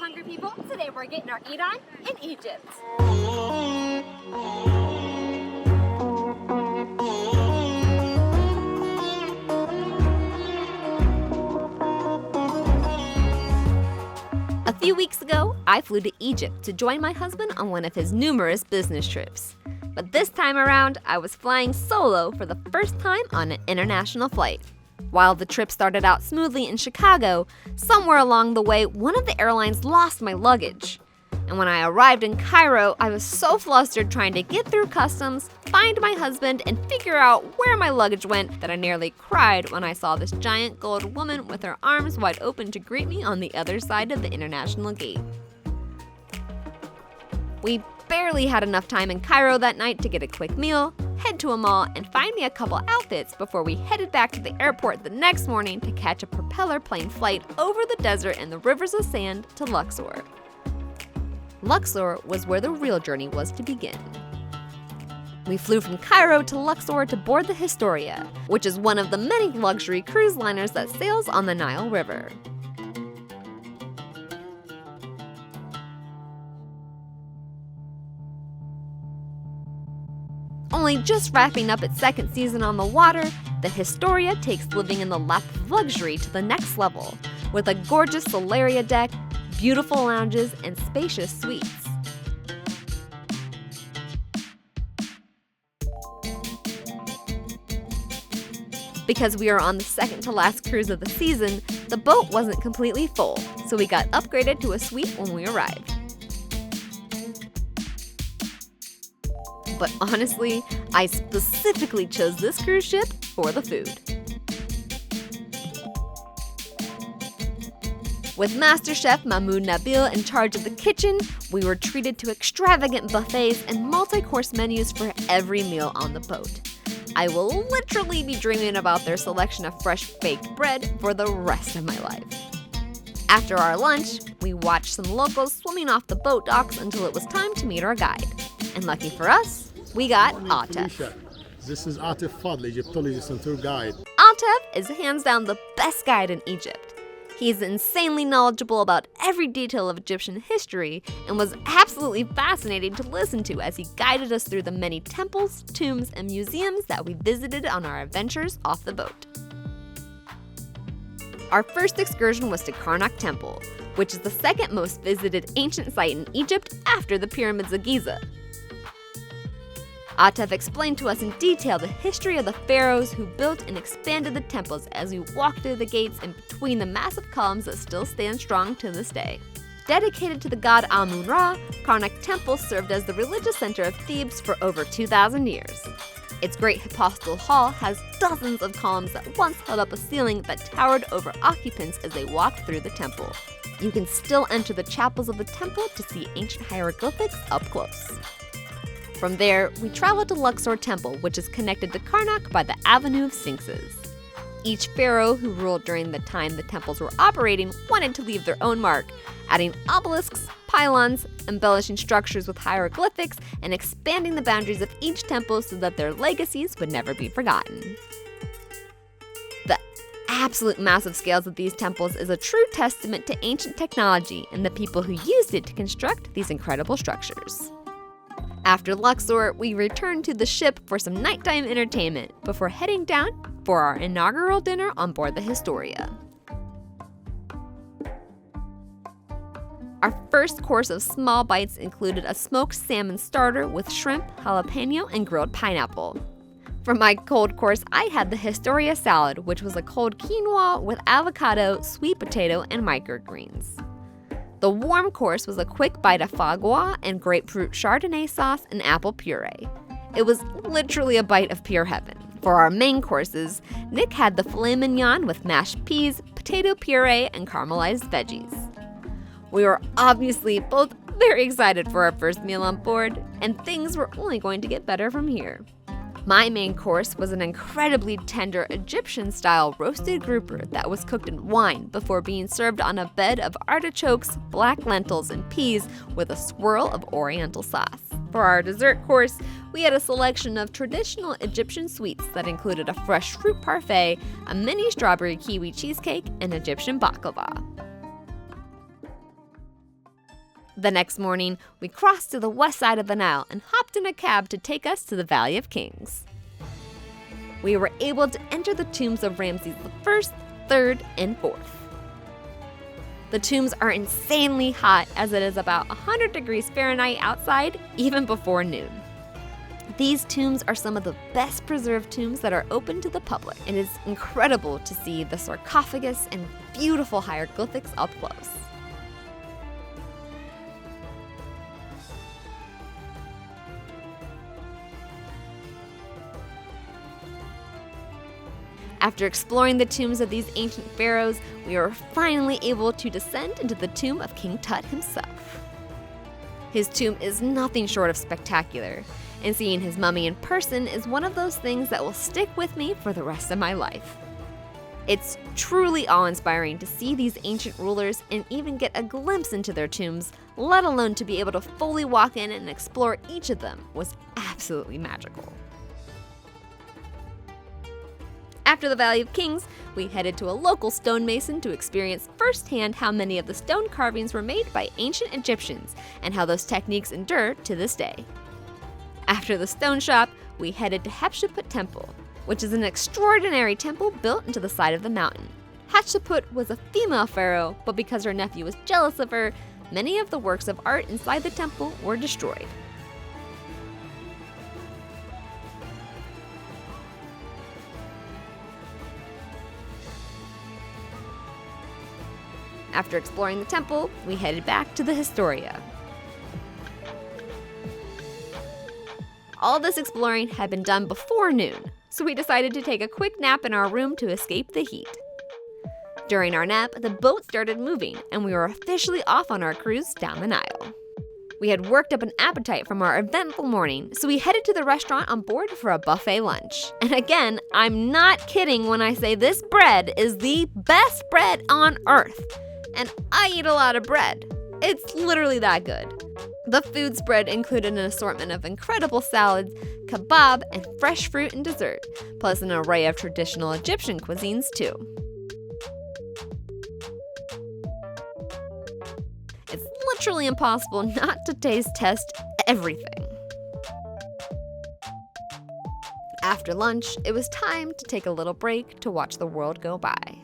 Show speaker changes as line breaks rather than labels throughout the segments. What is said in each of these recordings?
hungry people? Today we're getting our eat on in Egypt. A few weeks ago, I flew to Egypt to join my husband on one of his numerous business trips. But this time around, I was flying solo for the first time on an international flight. While the trip started out smoothly in Chicago, somewhere along the way, one of the airlines lost my luggage. And when I arrived in Cairo, I was so flustered trying to get through customs, find my husband, and figure out where my luggage went that I nearly cried when I saw this giant gold woman with her arms wide open to greet me on the other side of the international gate. We barely had enough time in Cairo that night to get a quick meal, head to a mall, and find me a couple outfits before we headed back to the airport the next morning to catch a propeller plane flight over the desert and the rivers of sand to Luxor. Luxor was where the real journey was to begin. We flew from Cairo to Luxor to board the Historia, which is one of the many luxury cruise liners that sails on the Nile River. Only just wrapping up its second season on the water, the Historia takes living in the lap of luxury to the next level, with a gorgeous Solaria deck, beautiful lounges, and spacious suites. Because we are on the second to last cruise of the season, the boat wasn't completely full, so we got upgraded to a suite when we arrived. But honestly, I specifically chose this cruise ship for the food. With Master Chef Mamoud Nabil in charge of the kitchen, we were treated to extravagant buffets and multi-course menus for every meal on the boat. I will literally be dreaming about their selection of fresh baked bread for the rest of my life. After our lunch, we watched some locals swimming off the boat docks until it was time to meet our guide. And lucky for us, we got Atef.
This is Atef, Egyptologist and tour guide.
Atef is hands down the best guide in Egypt. He's insanely knowledgeable about every detail of Egyptian history and was absolutely fascinating to listen to as he guided us through the many temples, tombs, and museums that we visited on our adventures off the boat. Our first excursion was to Karnak Temple, which is the second most visited ancient site in Egypt after the Pyramids of Giza. Atef explained to us in detail the history of the pharaohs who built and expanded the temples as we walked through the gates and between the massive columns that still stand strong to this day. Dedicated to the god Amun-Ra, Karnak Temple served as the religious center of Thebes for over 2,000 years. Its great hypostyle hall has dozens of columns that once held up a ceiling that towered over occupants as they walked through the temple. You can still enter the chapels of the temple to see ancient hieroglyphics up close. From there, we traveled to Luxor Temple, which is connected to Karnak by the Avenue of Sphinxes. Each pharaoh who ruled during the time the temples were operating wanted to leave their own mark, adding obelisks, pylons, embellishing structures with hieroglyphics, and expanding the boundaries of each temple so that their legacies would never be forgotten. The absolute massive scales of these temples is a true testament to ancient technology and the people who used it to construct these incredible structures. After Luxor, we returned to the ship for some nighttime entertainment before heading down for our inaugural dinner on board the Historia. Our first course of small bites included a smoked salmon starter with shrimp, jalapeno, and grilled pineapple. For my cold course, I had the Historia salad, which was a cold quinoa with avocado, sweet potato, and microgreens. The warm course was a quick bite of foie gras and grapefruit chardonnay sauce and apple puree. It was literally a bite of pure heaven. For our main courses, Nick had the filet mignon with mashed peas, potato puree, and caramelized veggies. We were obviously both very excited for our first meal on board, and things were only going to get better from here. My main course was an incredibly tender Egyptian-style roasted grouper that was cooked in wine before being served on a bed of artichokes, black lentils, and peas with a swirl of oriental sauce. For our dessert course, we had a selection of traditional Egyptian sweets that included a fresh fruit parfait, a mini strawberry kiwi cheesecake, and Egyptian baklava. The next morning, we crossed to the west side of the Nile and hopped in a cab to take us to the Valley of Kings. We were able to enter the tombs of Ramses I, III, and IV. The tombs are insanely hot as it is about 100 degrees Fahrenheit outside even before noon. These tombs are some of the best preserved tombs that are open to the public. It is incredible to see the sarcophagus and beautiful hieroglyphics up close. After exploring the tombs of these ancient pharaohs, we were finally able to descend into the tomb of King Tut himself. His tomb is nothing short of spectacular, and seeing his mummy in person is one of those things that will stick with me for the rest of my life. It's truly awe-inspiring to see these ancient rulers and even get a glimpse into their tombs, let alone to be able to fully walk in and explore each of them was absolutely magical. After the Valley of Kings, we headed to a local stonemason to experience firsthand how many of the stone carvings were made by ancient Egyptians and how those techniques endure to this day. After the stone shop, we headed to Hatshepsut Temple, which is an extraordinary temple built into the side of the mountain. Hatshepsut was a female pharaoh, but because her nephew was jealous of her, many of the works of art inside the temple were destroyed. After exploring the temple, we headed back to the Historia. All this exploring had been done before noon, so we decided to take a quick nap in our room to escape the heat. During our nap, the boat started moving, and we were officially off on our cruise down the Nile. We had worked up an appetite from our eventful morning, so we headed to the restaurant on board for a buffet lunch. And again, I'm not kidding when I say this bread is the best bread on earth. And I eat a lot of bread. It's literally that good. The food spread included an assortment of incredible salads, kebab, and fresh fruit and dessert, plus an array of traditional Egyptian cuisines too. It's literally impossible not to test everything. After lunch, it was time to take a little break to watch the world go by.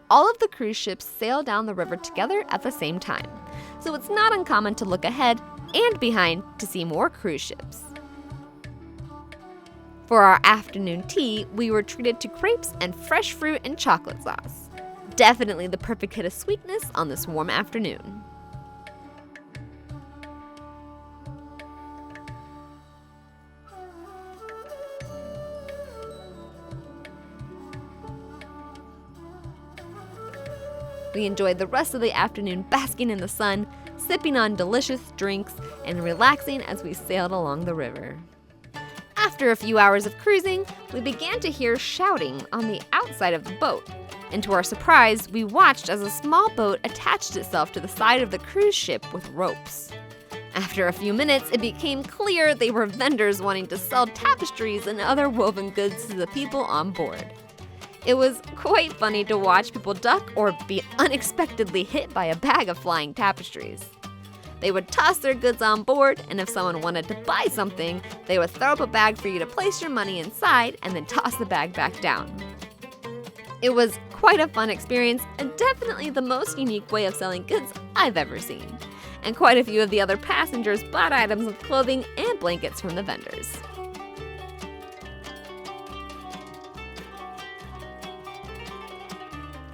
All of the cruise ships sail down the river together at the same time, so it's not uncommon to look ahead and behind to see more cruise ships. For our afternoon tea, we were treated to crepes and fresh fruit and chocolate sauce. Definitely the perfect hit of sweetness on this warm afternoon. We enjoyed the rest of the afternoon basking in the sun, sipping on delicious drinks, and relaxing as we sailed along the river. After a few hours of cruising, we began to hear shouting on the outside of the boat, and to our surprise, we watched as a small boat attached itself to the side of the cruise ship with ropes. After a few minutes, it became clear they were vendors wanting to sell tapestries and other woven goods to the people on board. It was quite funny to watch people duck or be unexpectedly hit by a bag of flying tapestries. They would toss their goods on board, and if someone wanted to buy something, they would throw up a bag for you to place your money inside and then toss the bag back down. It was quite a fun experience and definitely the most unique way of selling goods I've ever seen. And quite a few of the other passengers bought items of clothing and blankets from the vendors.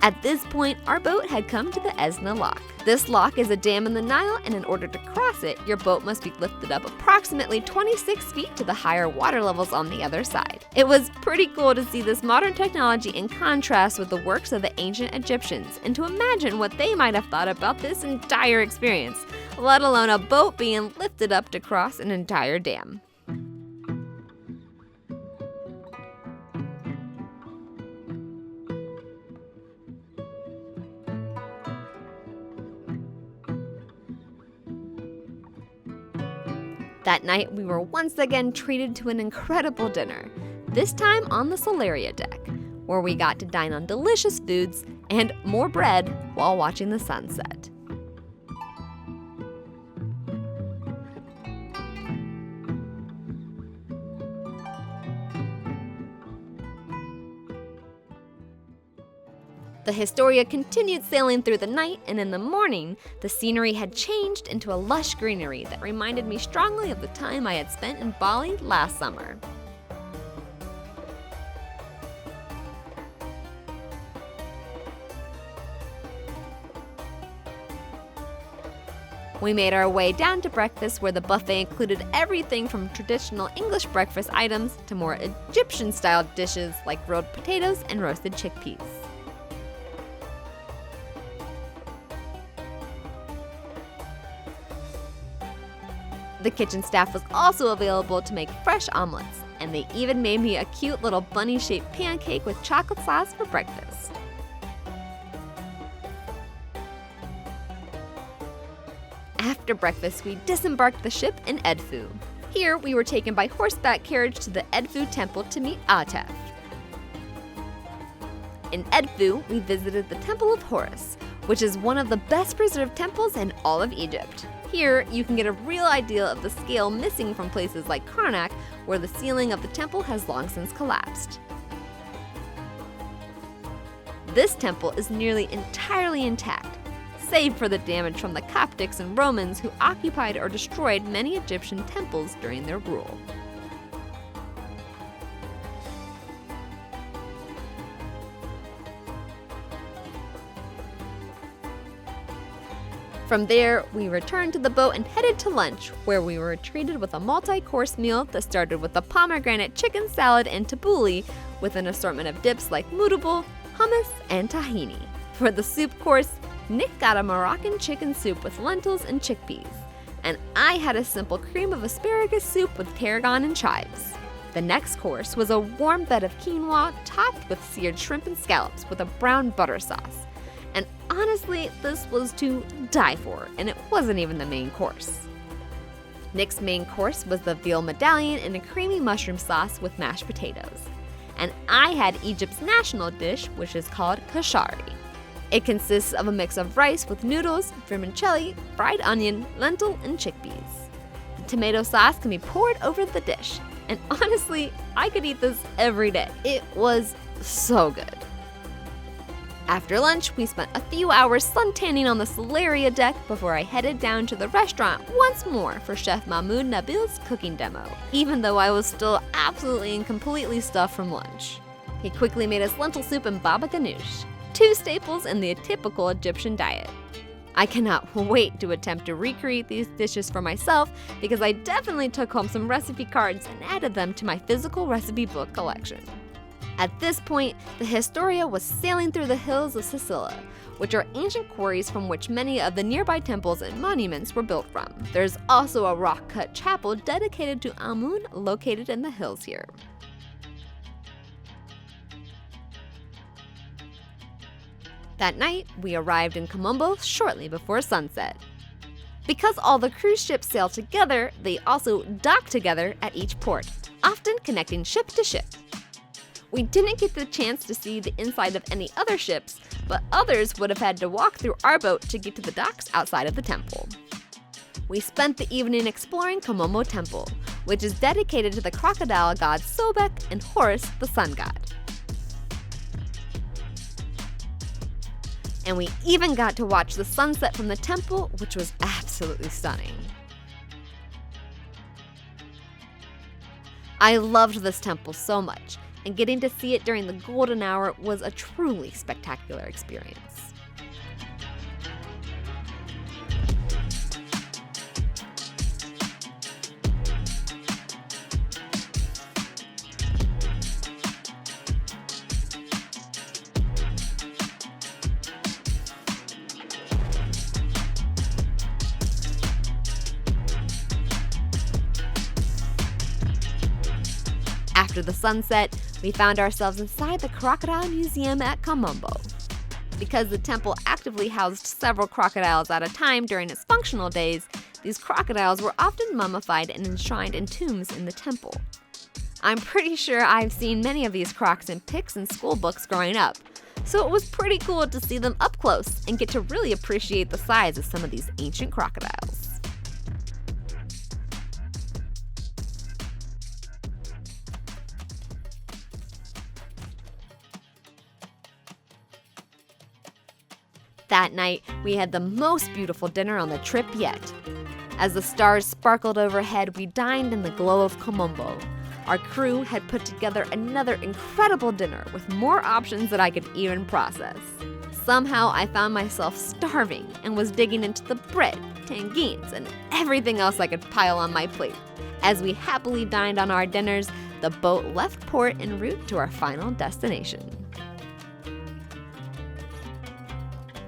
At this point, our boat had come to the Esna Lock. This lock is a dam in the Nile, and in order to cross it, your boat must be lifted up approximately 26 feet to the higher water levels on the other side. It was pretty cool to see this modern technology in contrast with the works of the ancient Egyptians, and to imagine what they might have thought about this entire experience, let alone a boat being lifted up to cross an entire dam. That night, we were once again treated to an incredible dinner, this time on the Solaria deck, where we got to dine on delicious foods and more bread while watching the sunset. The Historia continued sailing through the night, and in the morning, the scenery had changed into a lush greenery that reminded me strongly of the time I had spent in Bali last summer. We made our way down to breakfast, where the buffet included everything from traditional English breakfast items to more Egyptian-style dishes like grilled potatoes and roasted chickpeas. The kitchen staff was also available to make fresh omelets, and they even made me a cute little bunny-shaped pancake with chocolate sauce for breakfast. After breakfast, we disembarked the ship in Edfu. Here, we were taken by horseback carriage to the Edfu Temple to meet Atef. In Edfu, we visited the Temple of Horus, which is one of the best preserved temples in all of Egypt. Here, you can get a real idea of the scale missing from places like Karnak, where the ceiling of the temple has long since collapsed. This temple is nearly entirely intact, save for the damage from the Coptics and Romans who occupied or destroyed many Egyptian temples during their rule. From there, we returned to the boat and headed to lunch, where we were treated with a multi-course meal that started with a pomegranate chicken salad and tabbouleh, with an assortment of dips like moudable, hummus, and tahini. For the soup course, Nick got a Moroccan chicken soup with lentils and chickpeas, and I had a simple cream of asparagus soup with tarragon and chives. The next course was a warm bed of quinoa topped with seared shrimp and scallops with a brown butter sauce. And honestly, this was to die for, and it wasn't even the main course. Nick's main course was the veal medallion in a creamy mushroom sauce with mashed potatoes. And I had Egypt's national dish, which is called kashari. It consists of a mix of rice with noodles, vermicelli, fried onion, lentil, and chickpeas. The tomato sauce can be poured over the dish, and honestly, I could eat this every day. It was so good. After lunch, we spent a few hours suntanning on the Solaria deck before I headed down to the restaurant once more for Chef Mamoud Nabil's cooking demo, even though I was still absolutely and completely stuffed from lunch. He quickly made us lentil soup and baba ganoush, two staples in the typical Egyptian diet. I cannot wait to attempt to recreate these dishes for myself, because I definitely took home some recipe cards and added them to my physical recipe book collection. At this point, the Historia was sailing through the hills of Sicila, which are ancient quarries from which many of the nearby temples and monuments were built from. There's also a rock-cut chapel dedicated to Amun located in the hills here. That night, we arrived in Kom Ombo shortly before sunset. Because all the cruise ships sail together, they also dock together at each port, often connecting ship to ship. We didn't get the chance to see the inside of any other ships, but others would have had to walk through our boat to get to the docks outside of the temple. We spent the evening exploring Kom Ombo Temple, which is dedicated to the crocodile gods Sobek and Horus, the sun god. And we even got to watch the sunset from the temple, which was absolutely stunning. I loved this temple so much, and getting to see it during the golden hour was a truly spectacular experience. After the sunset, we found ourselves inside the Crocodile Museum at Kom Ombo. Because the temple actively housed several crocodiles at a time during its functional days, these crocodiles were often mummified and enshrined in tombs in the temple. I'm pretty sure I've seen many of these crocs in pics and school books growing up, so it was pretty cool to see them up close and get to really appreciate the size of some of these ancient crocodiles. That night, we had the most beautiful dinner on the trip yet. As the stars sparkled overhead, we dined in the glow of Kom Ombo. Our crew had put together another incredible dinner with more options than I could even process. Somehow, I found myself starving and was digging into the bread, tangines, and everything else I could pile on my plate. As we happily dined on our dinners, the boat left port en route to our final destination.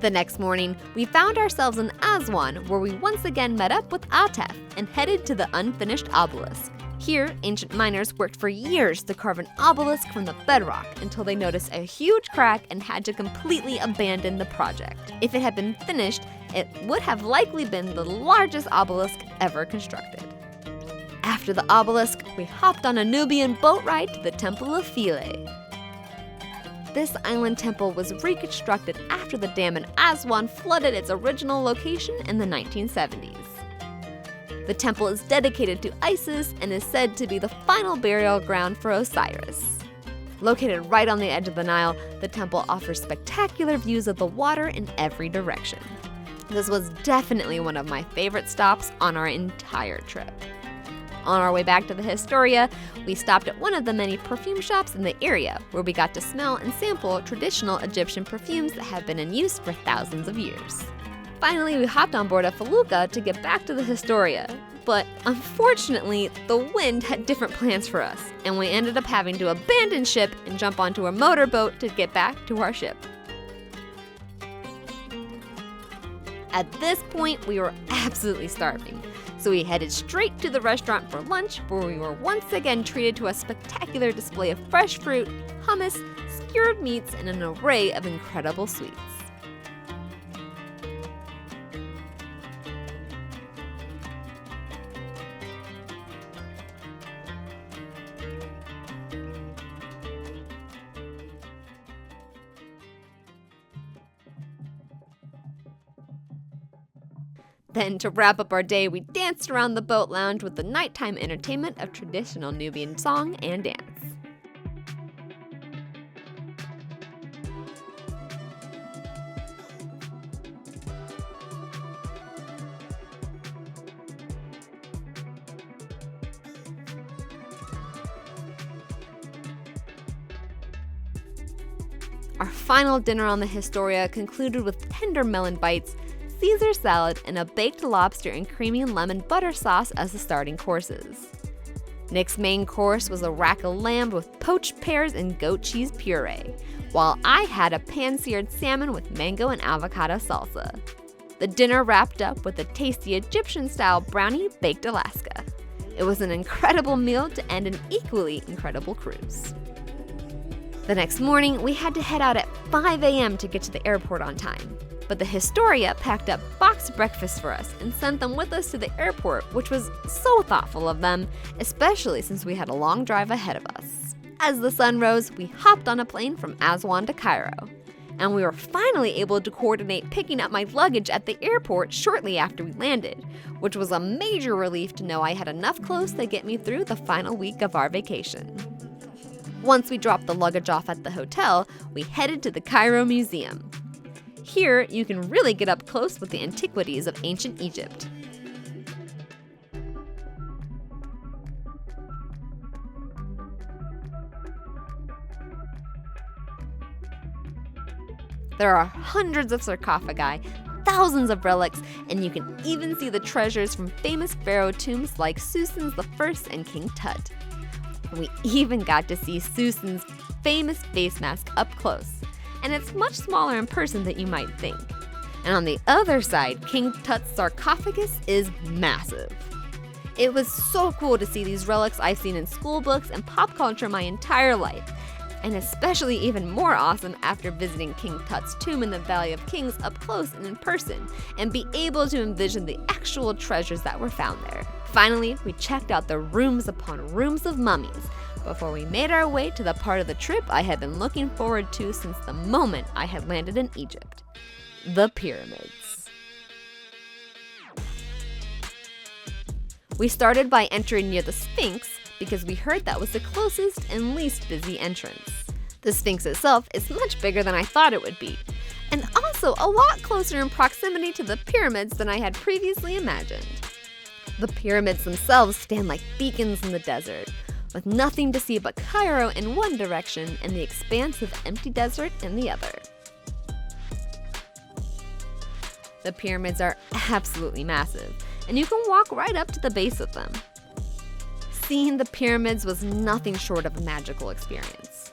The next morning, we found ourselves in Aswan, where we once again met up with Atef and headed to the unfinished obelisk. Here, ancient miners worked for years to carve an obelisk from the bedrock until they noticed a huge crack and had to completely abandon the project. If it had been finished, it would have likely been the largest obelisk ever constructed. After the obelisk, we hopped on a Nubian boat ride to the Temple of Philae. This island temple was reconstructed after the dam in Aswan flooded its original location in the 1970s. The temple is dedicated to Isis and is said to be the final burial ground for Osiris. Located right on the edge of the Nile, the temple offers spectacular views of the water in every direction. This was definitely one of my favorite stops on our entire trip. On our way back to the Historia, we stopped at one of the many perfume shops in the area, where we got to smell and sample traditional Egyptian perfumes that have been in use for thousands of years. Finally, we hopped on board a Felucca to get back to the Historia, but unfortunately, the wind had different plans for us, and we ended up having to abandon ship and jump onto a motorboat to get back to our ship. At this point, we were absolutely starving, so we headed straight to the restaurant for lunch, where we were once again treated to a spectacular display of fresh fruit, hummus, skewered meats, and an array of incredible sweets. Then, to wrap up our day, we danced around the boat lounge with the nighttime entertainment of traditional Nubian song and dance. Our final dinner on the Historia concluded with tender melon bites, Caesar salad, and a baked lobster and creamy lemon butter sauce as the starting courses. Nick's main course was a rack of lamb with poached pears and goat cheese puree, while I had a pan-seared salmon with mango and avocado salsa. The dinner wrapped up with a tasty Egyptian-style brownie baked Alaska. It was an incredible meal to end an equally incredible cruise. The next morning, we had to head out at 5 a.m. to get to the airport on time. But the Historia packed up boxed breakfast for us and sent them with us to the airport, which was so thoughtful of them, especially since we had a long drive ahead of us. As the sun rose, we hopped on a plane from Aswan to Cairo, and we were finally able to coordinate picking up my luggage at the airport shortly after we landed, which was a major relief to know I had enough clothes to get me through the final week of our vacation. Once we dropped the luggage off at the hotel, we headed to the Cairo Museum. Here, you can really get up close with the antiquities of ancient Egypt. There are hundreds of sarcophagi, thousands of relics, and you can even see the treasures from famous pharaoh tombs like Susan's I and King Tut. We even got to see Susan's famous face mask up close, and it's much smaller in person than you might think. And on the other side, King Tut's sarcophagus is massive. It was so cool to see these relics I've seen in school books and pop culture my entire life, and especially even more awesome after visiting King Tut's tomb in the Valley of Kings up close and in person, and be able to envision the actual treasures that were found there. Finally, we checked out the rooms upon rooms of mummies before we made our way to the part of the trip I had been looking forward to since the moment I had landed in Egypt: the pyramids. We started by entering near the Sphinx because we heard that was the closest and least busy entrance. The Sphinx itself is much bigger than I thought it would be, and also a lot closer in proximity to the pyramids than I had previously imagined. The pyramids themselves stand like beacons in the desert, with nothing to see but Cairo in one direction and the expanse of empty desert in the other. The pyramids are absolutely massive, and you can walk right up to the base of them. Seeing the pyramids was nothing short of a magical experience.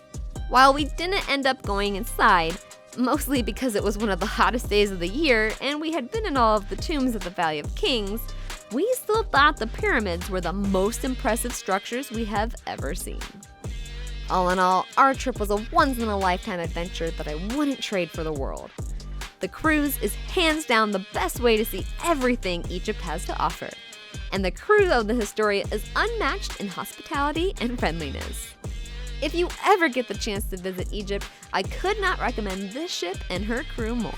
While we didn't end up going inside, mostly because it was one of the hottest days of the year and we had been in all of the tombs of the Valley of Kings, we still thought the pyramids were the most impressive structures we have ever seen. All in all, our trip was a once-in-a-lifetime adventure that I wouldn't trade for the world. The cruise is hands down the best way to see everything Egypt has to offer, and the crew of the Historia is unmatched in hospitality and friendliness. If you ever get the chance to visit Egypt, I could not recommend this ship and her crew more.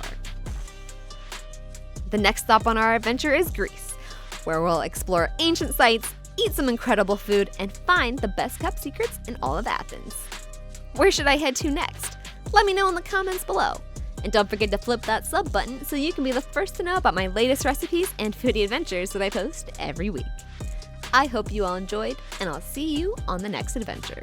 The next stop on our adventure is Greece, where we'll explore ancient sites, eat some incredible food, and find the best kept secrets in all of Athens. Where should I head to next? Let me know in the comments below. And don't forget to flip that sub button so you can be the first to know about my latest recipes and foodie adventures that I post every week. I hope you all enjoyed, and I'll see you on the next adventure.